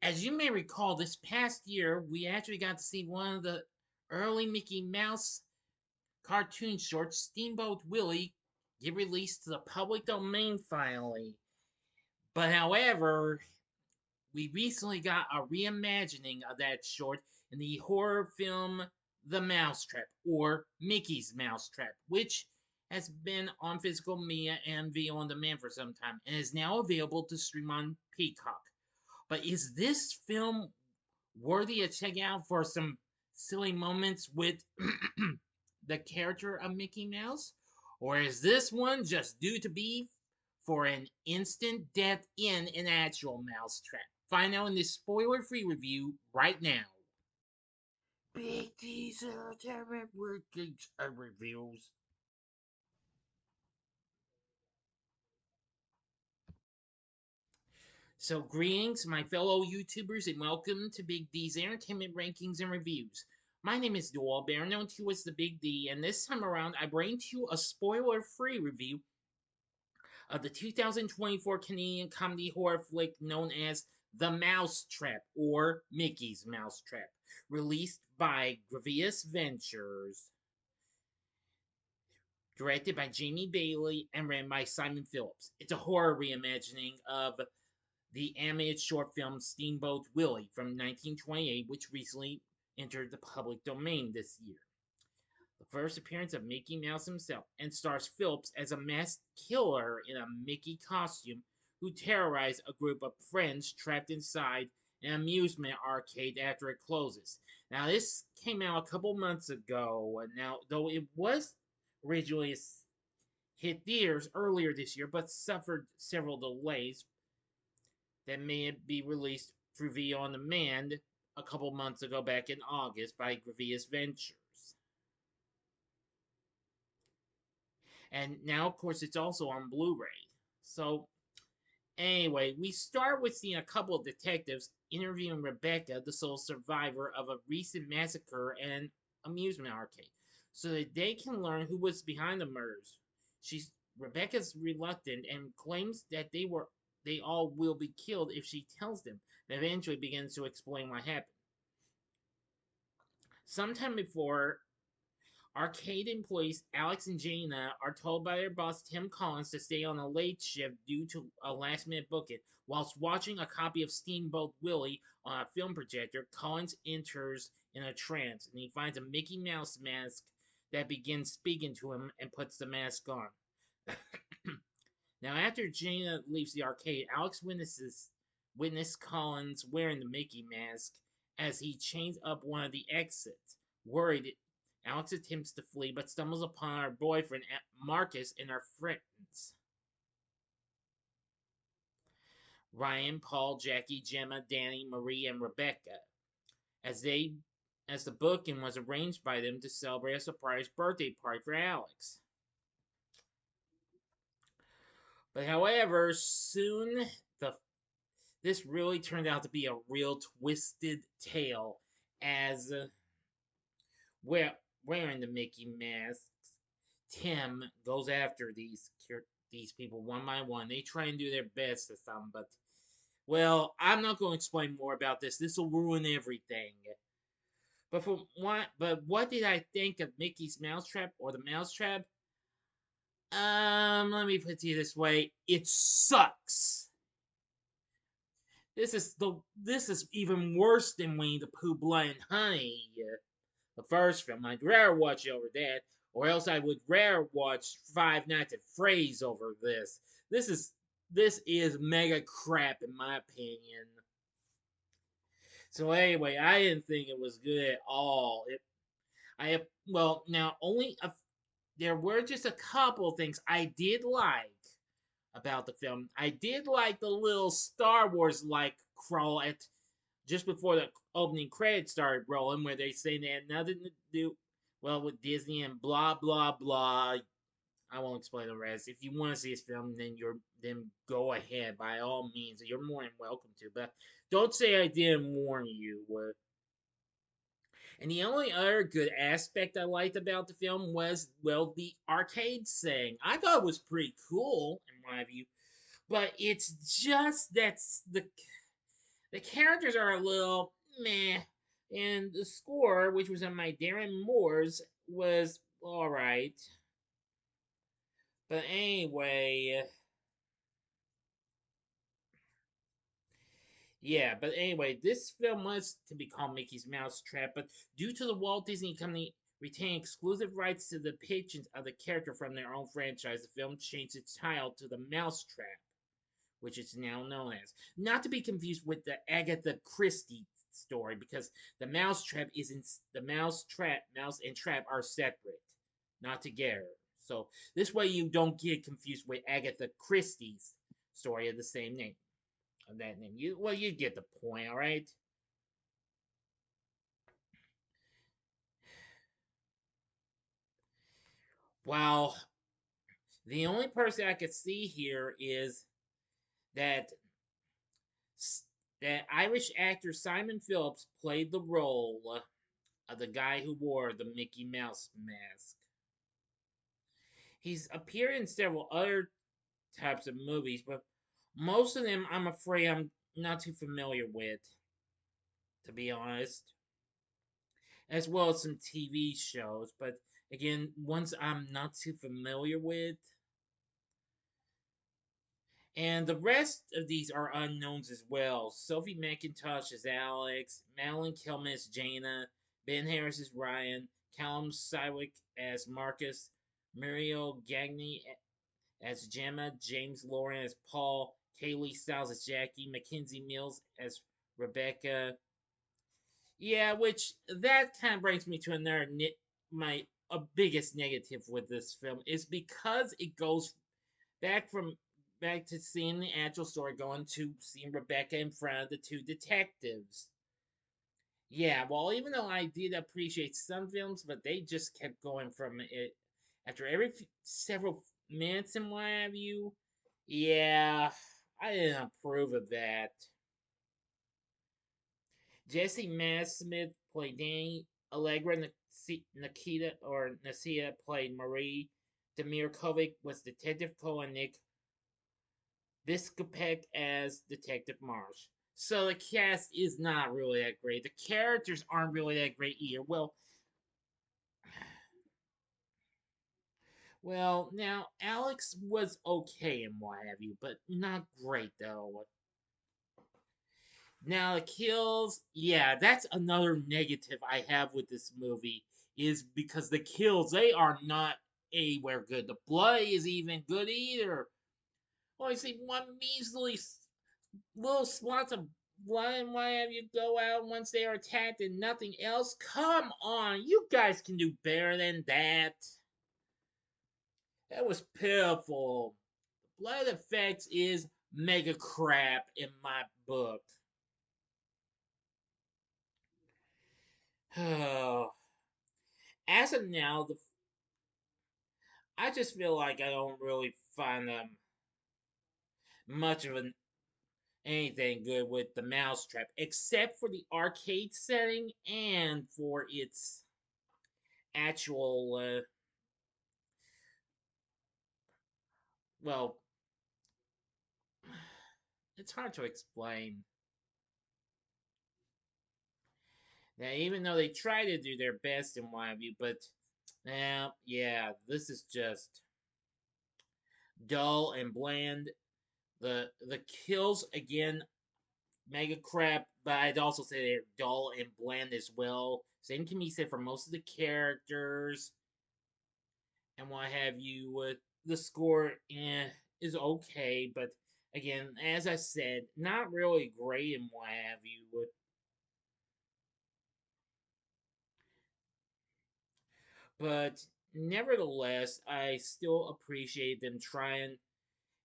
As you may recall, this past year we actually got to see one of the early Mickey Mouse cartoon shorts, Steamboat Willie, get released to the public domain finally. But however, we recently got a reimagining of that short in the horror film The Mousetrap, or Mickey's Mousetrap, which has been on physical media and video on demand for some time and is now available to stream on Peacock. But is this film worthy of checking out for some silly moments with the character of Mickey Mouse? Or is this one just due to be for an instant death in an actual mousetrap? Find out in this spoiler free review right now. Big teaser, terrible reviews. So, greetings, my fellow YouTubers, and welcome to Big D's Entertainment Rankings and Reviews. My name is Doyle, better known to you as the Big D, and this time around I bring to you a spoiler free review of the 2024 Canadian comedy horror flick known as The Mousetrap, or Mickey's Mousetrap, released by Grievous Ventures, directed by Jamie Bailey, and written by Simon Phillips. It's a horror reimagining of the animated short film Steamboat Willie from 1928, which recently entered the public domain this year. The first appearance of Mickey Mouse himself, and stars Phillips as a masked killer in a Mickey costume who terrorized a group of friends trapped inside an amusement arcade after it closes. Now, this came out a couple months ago. Now, though it was originally hit theaters earlier this year, but suffered several delays that may be released through video on demand a couple months ago back in August by Grievous Ventures. And now, of course, it's also on Blu ray. So, anyway, we start with seeing a couple of detectives interviewing Rebecca, the sole survivor of a recent massacre at an amusement arcade, so that they can learn who was behind the murders. Rebecca's reluctant and claims that they all will be killed if she tells them, and eventually begins to explain what happened. Sometime before, arcade employees Alex and Jaina are told by their boss Tim Collins to stay on a late shift due to a last minute booking. Whilst watching a copy of Steamboat Willie on a film projector, Collins enters in a trance and he finds a Mickey Mouse mask that begins speaking to him and puts the mask on. Now, after Jaina leaves the arcade, Alex witness Collins wearing the Mickey mask as he chains up one of the exits. Worried, Alex attempts to flee but stumbles upon her boyfriend Marcus and her friends Ryan, Paul, Jackie, Gemma, Danny, Marie, and Rebecca as the booking was arranged by them to celebrate a surprise birthday party for Alex. But however, soon the this really turned out to be a real twisted tale as we're wearing the Mickey masks. Tim goes after these people one by one. They try and do their best to some, but well, I'm not going to explain more about this. This will ruin everything. But what did I think of Mickey's Mousetrap or the Mousetrap? Let me put it to you this way: it sucks. This is even worse than Winnie the Pooh Blood and Honey, the first film. I'd rather watch it over that, or else I would rather watch Five Nights at Freddy's over this. This is this is mega crap in my opinion. So anyway, I didn't think it was good at all. I have well now only there were just a couple things I did like about the film. I did like the little Star Wars like crawl at just before the opening credits started rolling, where they say they had nothing to do well with Disney and blah blah blah. I won't explain the rest. If you want to see this film, then go ahead by all means. You're more than welcome to. But don't say I didn't warn you. And the only other good aspect I liked about the film was, well, the arcade setting. I thought it was pretty cool in my view, but it's just that's The characters are a little meh, and the score, which was on my Darren Moore's, was alright. But anyway, yeah, but anyway, this film was to be called Mickey's Mousetrap, but due to the Walt Disney Company retaining exclusive rights to the depictions of the character from their own franchise, the film changed its title to The Mousetrap, which it's now known as. Not to be confused with the Agatha Christie story, because the Mousetrap isn't the Mousetrap, Mouse and Trap are separate, not together. So this way you don't get confused with Agatha Christie's story of the same name. Of that name. You get the point, all right? Well, the only person I could see here is that that Irish actor Simon Phillips played the role of the guy who wore the Mickey Mouse mask. He's appeared in several other types of movies, but most of them I'm afraid I'm not too familiar with, to be honest, as well as some TV shows. But again, ones I'm not too familiar with. And the rest of these are unknowns as well. Sophie McIntosh as Alex, Madeline Kelman as Jaina, Ben Harris as Ryan, Callum Sywick as Marcus, Muriel Gagné as Gemma, James Lauren as Paul, Kaylee Stiles as Jackie, Mackenzie Mills as Rebecca. Yeah, which that kind of brings me to another my biggest negative with this film is because it goes back from back to seeing the actual story, going to seeing Rebecca in front of the two detectives. Yeah, well, even though I did appreciate some films, but they just kept going from it after every several minutes and what have you. Yeah, I didn't approve of that. Jesse Madsmith played Danny. Allegra Nikita or Nasia played Marie. Demir Kovic was Detective Cole, and Nick Biskupek as Detective Marsh. So the cast is not really that great. The characters aren't really that great either. Well, now Alex was okay and what have you, but not great though. Now the kills, yeah, that's another negative I have with this movie is because the kills they are not anywhere good. The blood is even good either. Well, I see one measly little spots of blood and what have you go out once they are attacked and nothing else. Come on, you guys can do better than that. That was pitiful. Blood effects is mega crap in my book. As of now, I just feel like I don't really find much of anything good with the Mousetrap, except for the arcade setting and for its actual, well, it's hard to explain. Now, even though they try to do their best in one of you, but now, yeah, this is just dull and bland. The kills again, mega crap, but I'd also say they're dull and bland as well. Same can be said for most of the characters and what have you. The score is okay, but again, as I said, not really great and what have you. But nevertheless, I still appreciate them trying.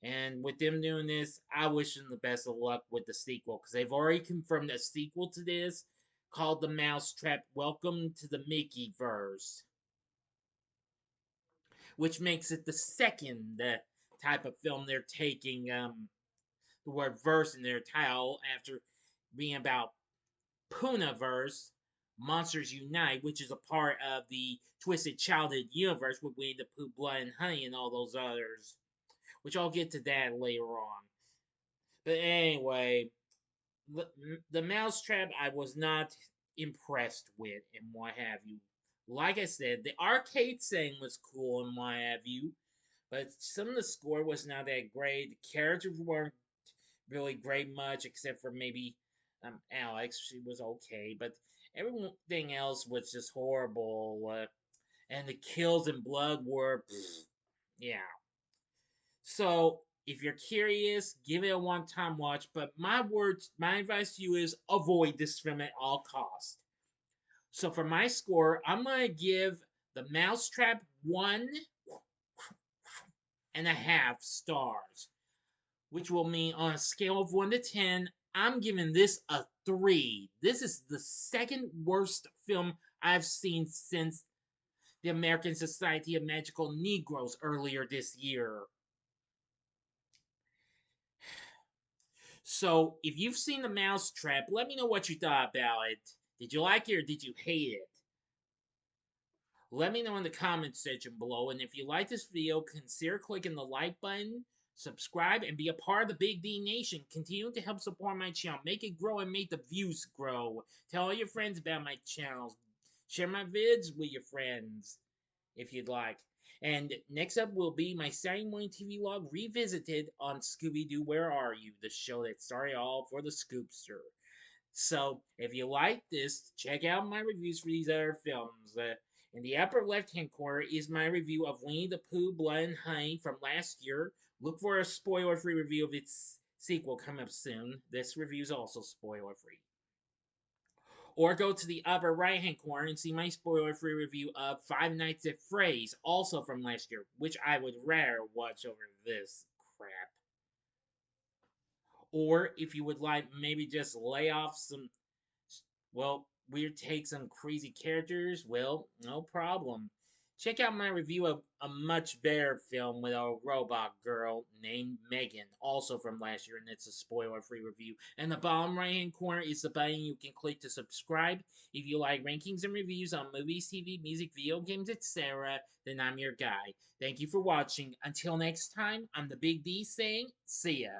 And with them doing this, I wish them the best of luck with the sequel because they've already confirmed a sequel to this called The Mousetrap Welcome to the Mickey Verse, which makes it the second type of film they're taking the word verse in their title after being about Poonaverse, Monsters Unite, which is a part of the Twisted Childhood universe with Winnie the Pooh, Blood and Honey, and all those others, which I'll get to that later on. But anyway, the Mousetrap I was not impressed with and what have you. Like I said, the arcade setting was cool and what have you, but some of the score was not that great. The characters weren't really great much, except for maybe Alex. She was okay, but everything else was just horrible. And the kills and blood were, yeah. So if you're curious, give it a one-time watch. But my advice to you is avoid this film at all costs. So for my score, I'm gonna give the Mousetrap 1.5 stars, which will mean on a scale of 1 to 10, I'm giving this a 3. This is the second worst film I've seen since the American Society of Magical Negroes earlier this year. So, if you've seen The Mousetrap, let me know what you thought about it. Did you like it or did you hate it? Let me know in the comments section below. And if you like this video, consider clicking the like button, subscribe, and be a part of the Big D Nation. Continue to help support my channel. Make it grow and make the views grow. Tell all your friends about my channels. Share my vids with your friends if you'd like. And next up will be my Saturday morning TV log revisited on Scooby-Doo Where Are You? The show that started all for the Scoopster. So, if you like this, check out my reviews for these other films. In the upper left-hand corner is my review of Winnie the Pooh, Blood and Honey from last year. Look for a spoiler-free review of its sequel coming up soon. This review is also spoiler-free. Or go to the upper right-hand corner and see my spoiler-free review of Five Nights at Freddy's, also from last year, which I would rather watch over this crap. Or if you would like, maybe just lay off some, well, weird takes on crazy characters, well, no problem. Check out my review of a much better film with a robot girl named Megan, also from last year, and it's a spoiler-free review. And the bottom right-hand corner is the button you can click to subscribe. If you like rankings and reviews on movies, TV, music, video games, etc., then I'm your guy. Thank you for watching. Until next time, I'm the Big D saying, see ya.